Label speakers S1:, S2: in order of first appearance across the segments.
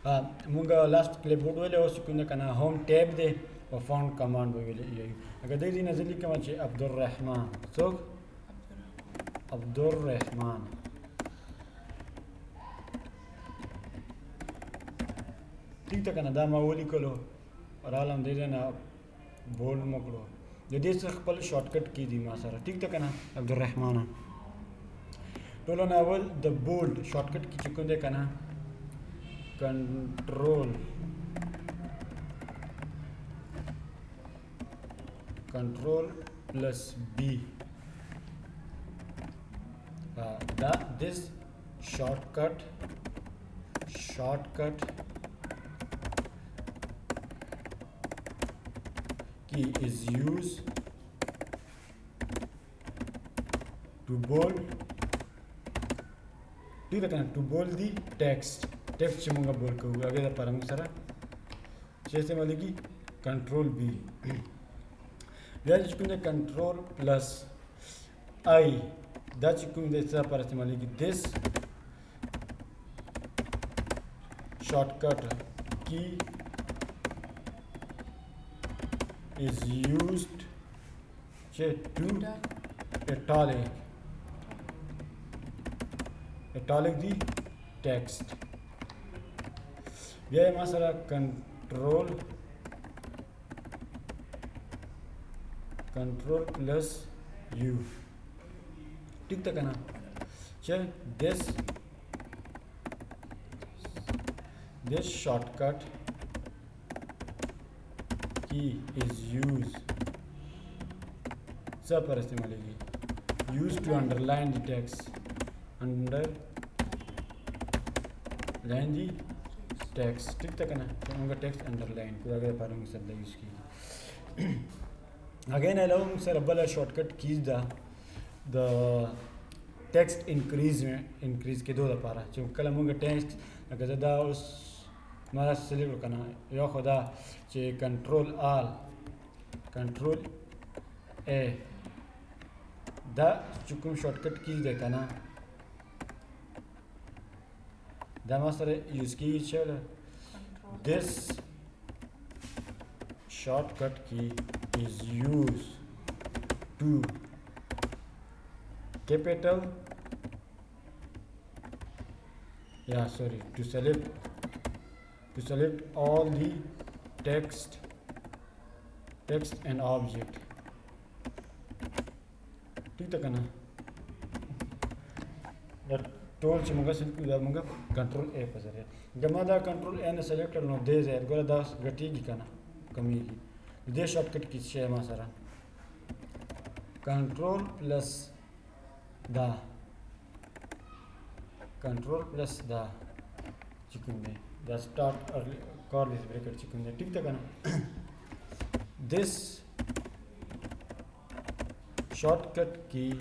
S1: مونږه لاست کلیپبورډ ویلې اوس کوم کنه هوم ټیب دی او فاوند کمانډ ویلې اگر دې دې نظر لیکم چې عبدالرحمن څوک عبدالرحمن ٹھیک ده کنه دا ما ولیکلو رالم دې نه بولډ مکړو د دې څخه خپل شارټکټ کی دی ما سره ٹھیک ده کنه عبدالرحمن ټولو نه اول د بولډ شارټکټ کی چې کوم دی کنه control plus B this shortcut key is used to bold ٹھیک ہے to bold the text چې مونږه بول کوو هغه لپاره موږ سره چې استعمال کی کنټرول بی بیا چې کوم کنټرول پلس آی دا چې کوم د څه لپاره استعمال کی this shortcut key is used to italic the text بیا یې ما سره کنټرول پلس یو ٹھیک ده کنه چې this shortcut key is used څه پر استعمالیږي used to underline the text underline the text ٹھیک ده کنه موږ ټیکسټ انډرلاین کوو هغه لپاره موږ سره یوز کیږي اگین علاوه موږ سره بل شارټکټ کیز ده د ټیکسټ انکریز کېدو لپاره چې کله موږ ټیکسټ لکه زه دا اوس ما سلیکټ وکړم یو خو دا چې کنټرول ا دا چې کوم شارټکټ کیز ده کنه دا ما سره یوز کیږي چې this shortcut key is used to select all the text and object ٹھیک ده کنه ټول چې موږ سلیکټ کړو دا موږ کنټرول ا په ذریعہ جما دا کنټرول ا نه سلیکټ کړو نو دې ځای ګوره دا غټیږي کنه کمیږي دې شارټکټ کې څه ما سره کنټرول پلس دا چې کوم دی دا سٹارټ کارلیس بریکټ چې کوم دی ټیک ده کنه this shortcut key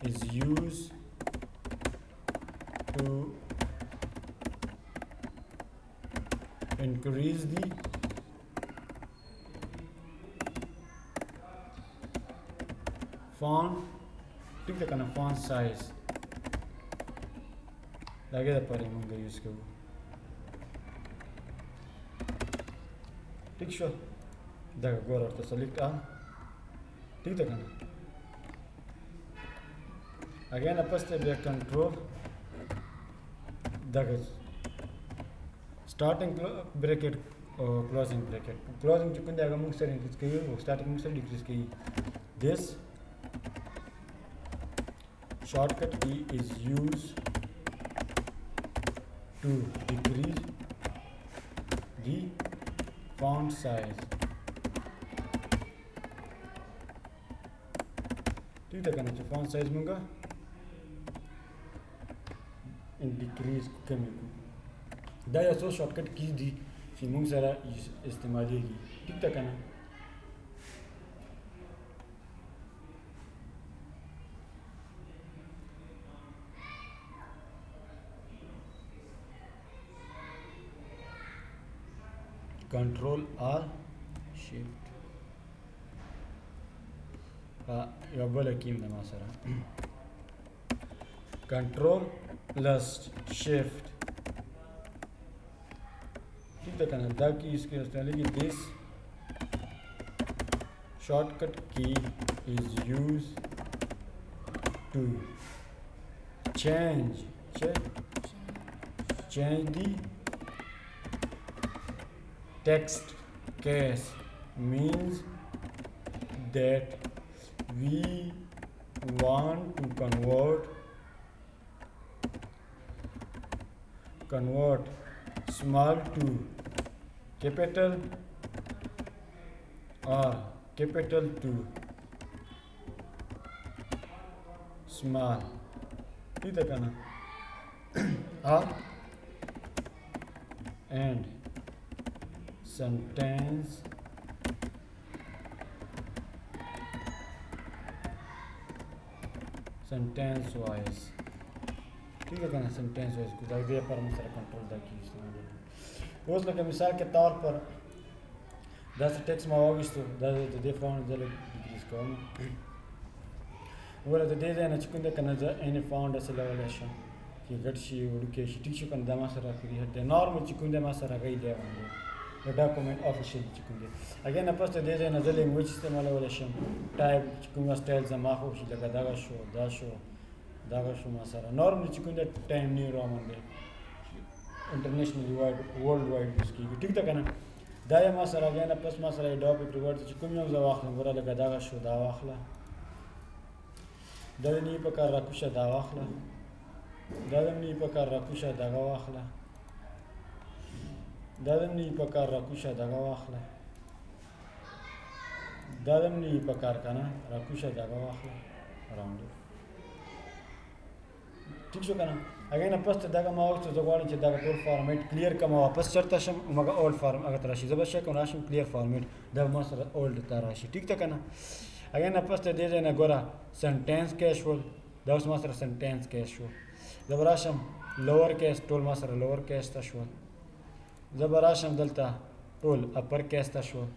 S1: is used to increase the font ٹھیک ده کنه font size لګي د پاره مونږ یوز کوو ٹھیک شو دا ګور ورته سلیکټ ٹھیک ده کنه again apeste bia control daga starting bracket closing bracket closing chu kunde aga mung sare increase kayi starting mung sare decrease kayi this shortcut key is used to decrease the font size ठीक है कहना चाहिए font size मंगा डिक्रीज कमी को دا یو څو شارټکټ کی دي چې موږ سره استعمالېږي ټیک ده کنه کنټرول آر شیفت یو بل کیم ده ما سره کنټرول پلس شیفت ठीक है कहना द की इसके इस्तेमाल की this shortcut key is used to change the text case means that we want to convert small to capital or capital to small ठीक है कहना or and sentence wise ठीक है कहना sentence wise को दे पर मसला कंट्रोल दा की इस्तेमाल उस लगे मिसाल के तौर पर 10 टेक्स्ट में आवश्यक दा दे फाउंड द इसको ولا تديزي أنا تكون ذاك أنا أنا فاوند أصلا ولا شيء كي قرشي ولكيش تيجي كان دما سرا كذي هذا نورمال تكون دما سرا كذي ده عنده الدوكيمنت official تكون ده أجي أنا بس تديزي أنا زل language استعمال ولا شيء type تكون style زما هو شيء لقى داغا شو ما سرا نورمال تكون ده time new roman ده internationally worldwide بسكي تيجي ده كنا دايما ما سرا أجي أنا بس ما سرا يدوب يكتبوا تكون يوم زواخل ورا لقى داغا شو داواخلا دادنی پکار راکوشا دا واخلا دادنی پکار راکوشا دا واخلا دادنی پکار راکوشا دا واخلا دادنی پکار کنا راکوشا دا واخلا راوند ठीक शो कना अगेन अपस दागा मा वक्त जगवाणी च दागा टोल फॉर्मेट क्लियर कमा वापस चरता शम मगा ओल्ड फॉर्म अगर तराशी जबशे को राशम क्लियर फॉर्मेट द मसर ओल्ड तराशी ठीक त कना अगेन अपस दे देना गोरा सेंटेंस कैशुअल दस मसर सेंटेंस कैशुअल जबराशम लोअर केस टोल मसर लोअर केस तशुअल जबराशम दलता टोल अपर केस तशुअल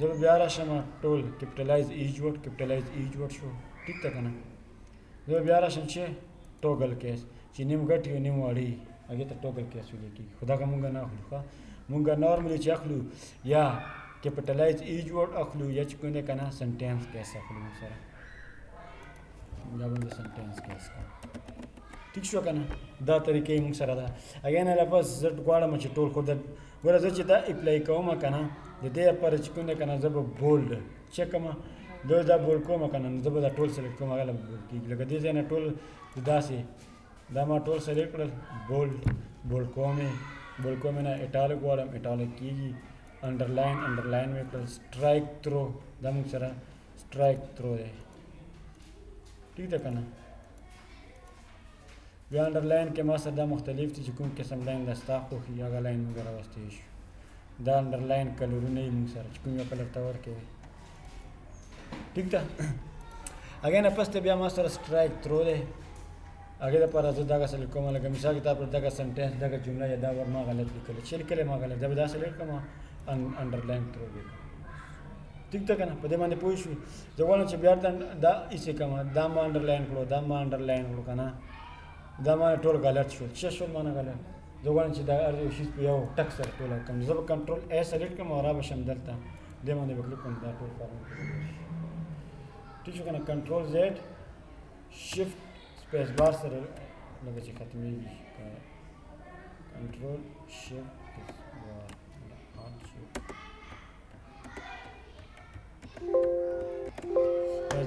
S1: जब ब्याराशम टोल कैपिटलाइज ईच वर्ड शो ठीक त कना जो ब्याराशम छे टोगल केस चिनिम गटियो निम वाड़ी आगे तो टोगल केस हुई की खुदा का मुंगा ना खुलखा मुंगा नॉर्मली चखलू या कैपिटलाइज ईच वर्ड अखलू या चिकुने कना सेंटेंस केस अखलू सर जब सेंटेंस केस का ठीक शो कना दा तरीके मुंग सर दा अगेन अला बस जट ग्वाड़ा मच टोल खुद गोरा जचिता अप्लाई कौमा कना दे पर चिकुने कना जब बोल्ड चेकमा दो दा बोल को मकान जब दा टोल सेलेक्ट को मगाला बोल की लगा दे ना टोल दासी दामा टोल सेलेक्ट कर बोल को में ना इटालिक वाला इटालिक की अंडरलाइन में कर स्ट्राइक थ्रो दम सरा स्ट्राइक थ्रो है ठीक है कना वे अंडरलाइन के मासर दा मुख्तलिफ थी जुकुम किस्म लाइन दस्ता को ही आगा लाइन वगैरह वास्ते दा अंडरलाइन कलर नहीं मुसर जुकुम का कलर तवर के ठीक था अगेन अपस ते बिया मास्टर स्ट्राइक थ्रो दे आगे दा पर अजदा का सेलेक्ट कोमा लगा मिसाल किताब पर दा सेंटेंस दा जुमला या दा वर मा गलत लिखले चल के मा गलत जब दा सेलेक्ट कमा अंडरलाइन थ्रो दे ठीक था कना पदे माने पूछ जवान छ बिया दा इसे कमा दा मा अंडरलाइन करो कना दा मा टोल गलत शो माना गलत जवान छ दा अर्ज शीट पे यो टक्सर टोल कम जब कंट्रोल ए सेलेक्ट कमा और अब शमदलता दे माने बकले कम दा टोल फॉर्म ठीक है ना control Z shift space bar से लगे चे खत्म ही कंट्रोल शिफ्ट बार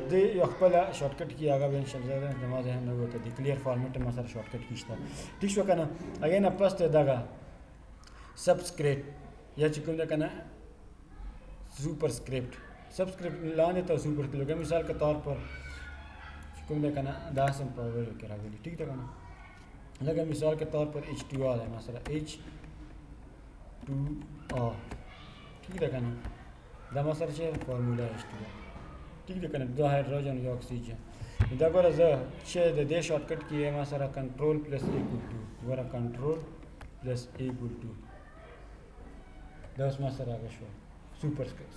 S1: दे यखपला शॉर्टकट की आगा बेन शब्द नमाज है न वो तो क्लियर फॉर्मेट में सर शॉर्टकट कीस्ता ठीक है ना अगेन अपस ते दागा सबस्क्रिप्ट या चिकन दा कना सुपरस्क्रिप्ट सबस्क्रिप्ट लाने तो सुपरस्क्रिप्ट लगे मिसाल के तौर पर चिकन दा कना दासम पावर के रागली ठीक है ना लगे मिसाल के तौर पर H2O है मसला H2O ठीक है ना दा मसला छे फार्मूला H2O ठीक है ना दो हाइड्रोजन या ऑक्सीजन दा गोरा ज छे दे शॉर्टकट की है मसला कंट्रोल प्लस इक्वल टू गोरा कंट्रोल प्लस इक्वल टू दस मसला का शो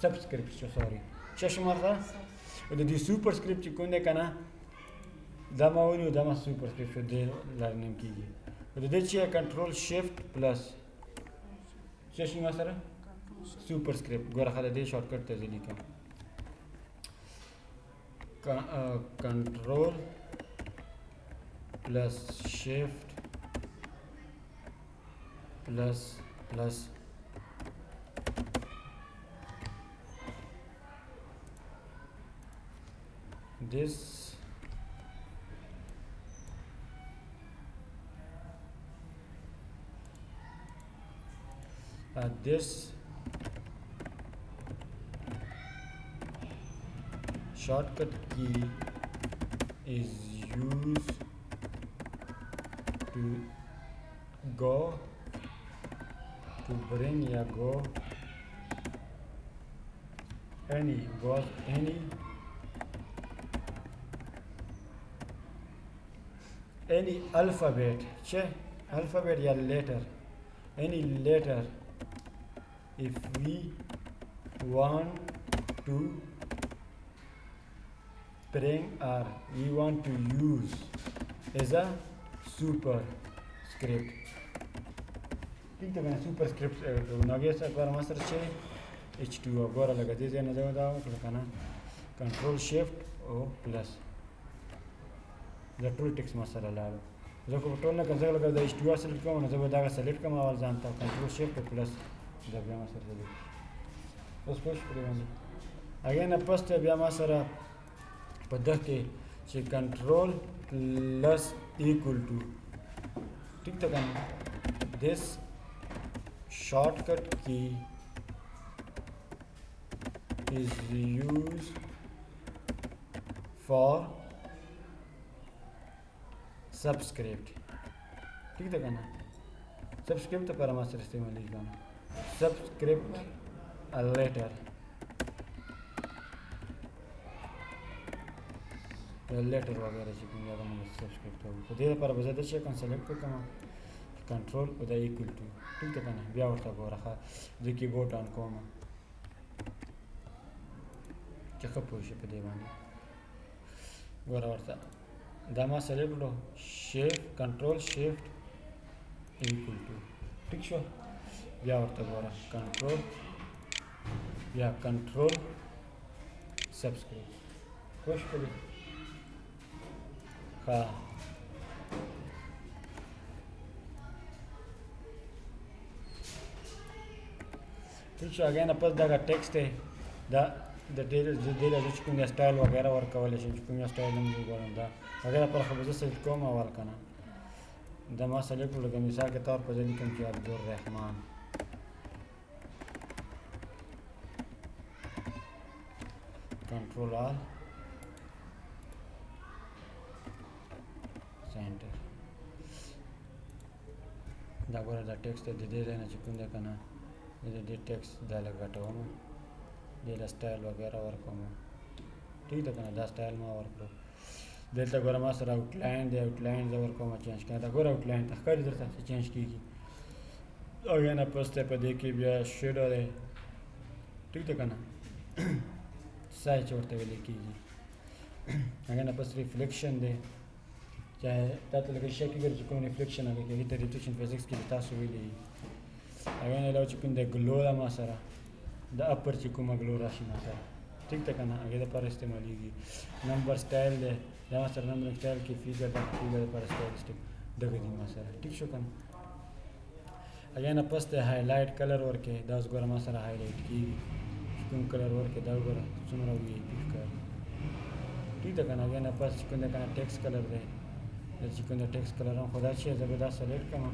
S1: सबस्क्रिप्ट सॉरी चश्मा था और दी सुपरस्क्रिप्ट को ने कना दमा सुपरस्क्रिप्ट दे लर्निंग की और दे चाहिए control shift plus څه شي ما سره سوپر سکرپټ ګوره خاله دې شارټکټ ته زه لیکم کنټرول پلس شیفټ plus this this shortcut key is used to go to bring या go any alphabet alphabet या letter any letter if we want to bring or we want to use as a superscript ठीक है मैंने super script नगे से अगर मास्टर छे h2 अगर लगा दे देना जगह करना कंट्रोल शिफ्ट ओ प्लस द टूल टेक्स्ट मास्टर ला लो जो को टोन का जगह लगा h2 सेलेक्ट करो ना जब दागा सेलेक्ट कमा वाला जानता कंट्रोल शिफ्ट प्लस जब या मास्टर से बस पुश कर देना अगेन अपस्ट या मास्टर पद्धत के से कंट्रोल प्लस इक्वल टू ठीक तो करना this shortcut key is used for subscript ठीक है ना subscript पर मास्टर इस्तेमाल करना subscript a letter वगैरह चीज़ें ज़्यादा मुझे subscript हो तो दे पर बजाते चेक कर select करना कंट्रोल उदा इक्वल टू ठीक है ना बिया वर्ता को रखा जो कीबोर्ड ऑन कोम चेक पोश पे दे बानी गोरा वर्ता दामा सेलेक्ट लो shift control shift equal to ठीक शो बिया वर्ता गोरा कंट्रोल या कंट्रोल सब्सक्राइब पोश पे दे हाँ ठीक है अगेन अपन दागा टेक्स्ट है दा द डेटा जो चुकूंगा स्टाइल वगैरह वर्क वाले चुकूंगा स्टाइल में बोलूँ दा अगर अपन खबर से कम अवाल करना दा मैं सेलेक्ट लगा मिसाल के तौर पर जल्दी कम किया अब्दुल रहमान कंट्रोल आल सेंटर दा गोरा दा टेक्स्ट दे देना चुकूंगा करना ये टेक्स्ट डाले घटाओ में ये स्टाइल वगैरह वर्क हो ठीक है ना दा स्टाइल में वर्क करो देता गोरा मास्टर आउटलाइन दे वर्क में चेंज करता गोरा आउटलाइन तक कर देता से चेंज की अगेन अपन स्टेप पे देखिए भी शेडो है ठीक है ना साइज छोड़ते हुए कीजिए अगेन अपन रिफ्लेक्शन दे चाहे तातो लगे शेकी कर चुका रिफ्लेक्शन आगे कि रिफ्लेक्शन फिजिक्स की तासु हुई ली अगेन ये लोग चुकूं दे ग्लो ला मासरा द अपर चुकूं ग्लो राशि मासरा ठीक तक ना आगे पर इस्तेमाल होगी नंबर स्टाइल दे जहाँ सर नंबर स्टाइल की फिगर पर स्टाइलिस्टिक दगदी मासरा ठीक शो कन अगेन अपस दे हाईलाइट कलर वर्क है 10 गोरा मासरा हाईलाइट की चुकूं कलर वर्क है 10 गोरा सुमरा हुई पिक कर ठीक तक ना अगेन अपस चुकूं दे कना टेक्स्ट कलर दे चुकूं दे टेक्स्ट कलर हम खुदा अच्छी जबरदस्त सेलेक्ट कमा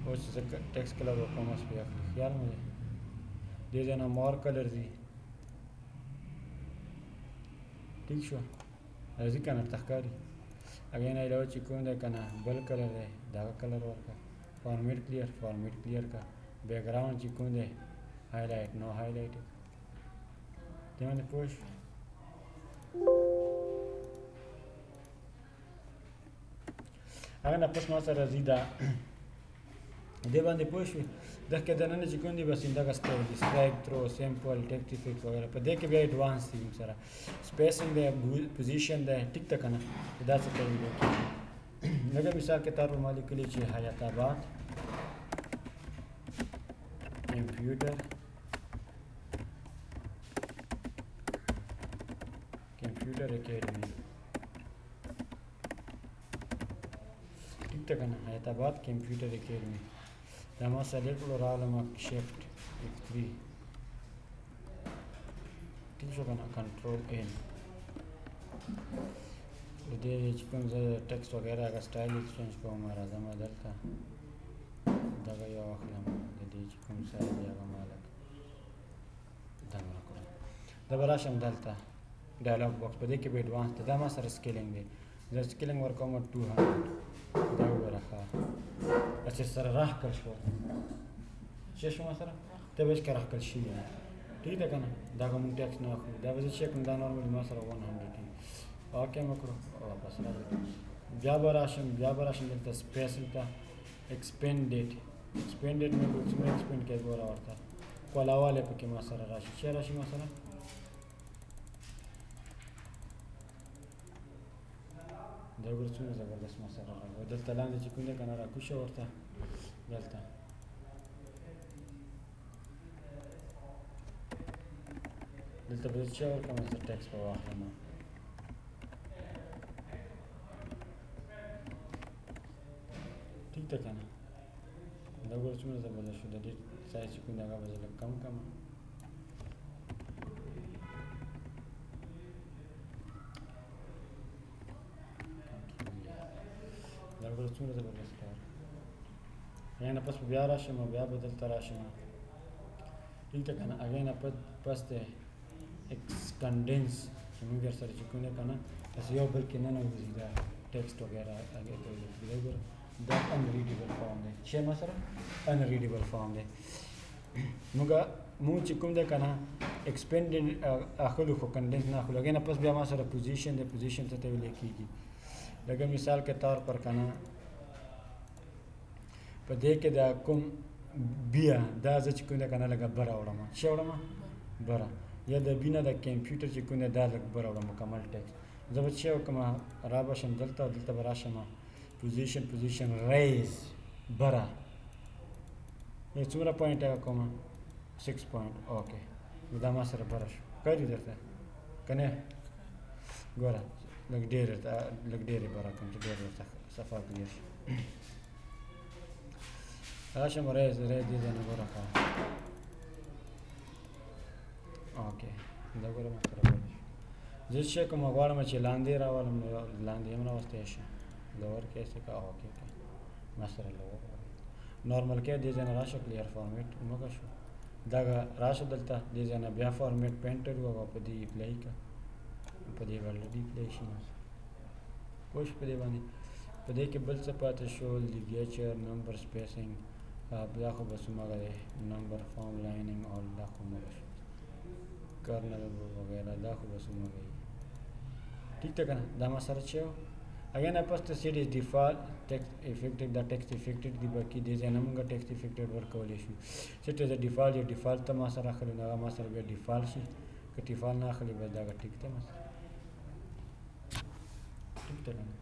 S1: और टेक्स्ट कलर और कॉमर्स पे ख्याल मुझे दे देना मोर कलर दी ठीक शो ऐसी कना तख्कारी अगेन आई लो चिकन दे कना बल कलर है धागा कलर और का फॉर्मेट क्लियर का बैकग्राउंड चिकन दे हाईलाइट नो हाईलाइट तेमने पुश अगर आपस में सर ज़ीदा दे बंदे पुश देख के देना चिकन दी बस इंदा का स्ट्राइक थ्रो सिंपल टेक्टिफिक्स वगैरह पर देख के भी एडवांस थी सारा स्पेसिंग दे पोजीशन दे टिक तक ना इधर से कर दो लगे मिसाल के तौर पर मालिक के लिए चाहिए Hayatabad computer academy ٹھیک تھا کنه حیدرآباد computer academy دا ما سلیکټ کړو راغلم shift F3 ٹھیک شو کنه کنټرول N د دې چې کوم ځای ټیکسټ وغیرہ هغه سټایل چینج کوم راځم دلته دغه یو اخلم د دې چې کوم ځای دی هغه مالک دغه کړم دا به راشم دلته ډایلاګ باکس په دې کې به ایڈوانس دا ما سره سکیلینګ دی زه سکیلینګ ورکوم 200 دا ورخه چې سره راه کړ شو چې شو ما سره ته به ښکار کړ شي ٹھیک ده کنه دا کوم ټیکس نه اخلو دا به چې کوم دا نورمال ما سره 100 دی اوکې مکرو واپس راځم بیا به راشم دلته سپیس ته expanded مې څومره expand کې ګوره ورته کولاواله پکې ما سره راشي چې راشي ما سره دا ورڅونه زبردست ما سره راغی دلته لاندې چې کوم دی کنه را کوشه ورته دلته به چې ورکوم زه ټیکس په واخلم ٹھیک ده کنه دا ورڅونه زبردست شو د دې سایز چې کوم دی هغه به زه لږ کم کړم څومره زبردست کار یعنی پس بیا راشم بیا به دلته راشم ٹھیک ده کنه هغې نه پس دی کنډینس چې موږ درسره چې کوم دی کنه داسې یو بل کې ننوځي دا ټیکسټ وغیرہ هغې ته وګوره دا unreadable فارم دی چې ما سره unreadable فارم دی موږ چې کوم دی کنه ایکسپینډ اخلو خو کنډینس نه اخلو هغې نه پس بیا ما سره پوزیشن دی پوزیشن ته ویلی کېږي لکه مثال کے طور پر کنه په دې کې دا کوم بیا دا زه چې کوم دی کنه لږه بره وړم چې وړم بره یا د بینه د کمپیوټر چې کوم دی دا لږ بره وړم مکمل ټیکسټ زه به چې وکړم را به شم دلته به راشم پوزیشن ریز بره یا څومره پوینټ هغه کوم 6 پوینټ اوکې دا ما سره بره شو کاري درته که نه ګوره لږ ډېرې بره کوم چې ډېر ورته صفا کلیر شي راشم ریز دې ځای نه ګوره ښه اوکې دا ګوره ما سره بره شو زه چې کوم غواړم چې لاندې راولم نو لاندې هم راوستی شي لور کې ایسې کا اوکې کا ما سره لور نارمل کې دې ځای نه راشه کلیر فارمیټ مګه شو دغه راشه دلته دې ځای نه بیا فارمیټ پینټر هغه په دې اپلای کا په دې باندې ډیپلی شي کوش په دې باندې په دې کې بل څه پاتې شو لیګیچر نمبر سپیسینګ بیا خو بس مګه نمبر فارم لاینینګ او دا خو مګه شو کرنل وغیرہ دا خو بس مګه ٹھیک ده کنه دا ما سره چې اگین پس ته سیټ از ډیفالت ټیکسټ افیکټډ دا ټیکسټ افیکټډ دی باقي دې ځای نه موږ ټیکسټ افیکټډ ورکولی شو سیټ از ډیفالت یا ډیفالت ته ما سره اخلي نو هغه ما سره بیا ډیفالت شي که ډیفالت نه اخلي بیا دغه ټیک ته ما سره ٹھیک ده کنه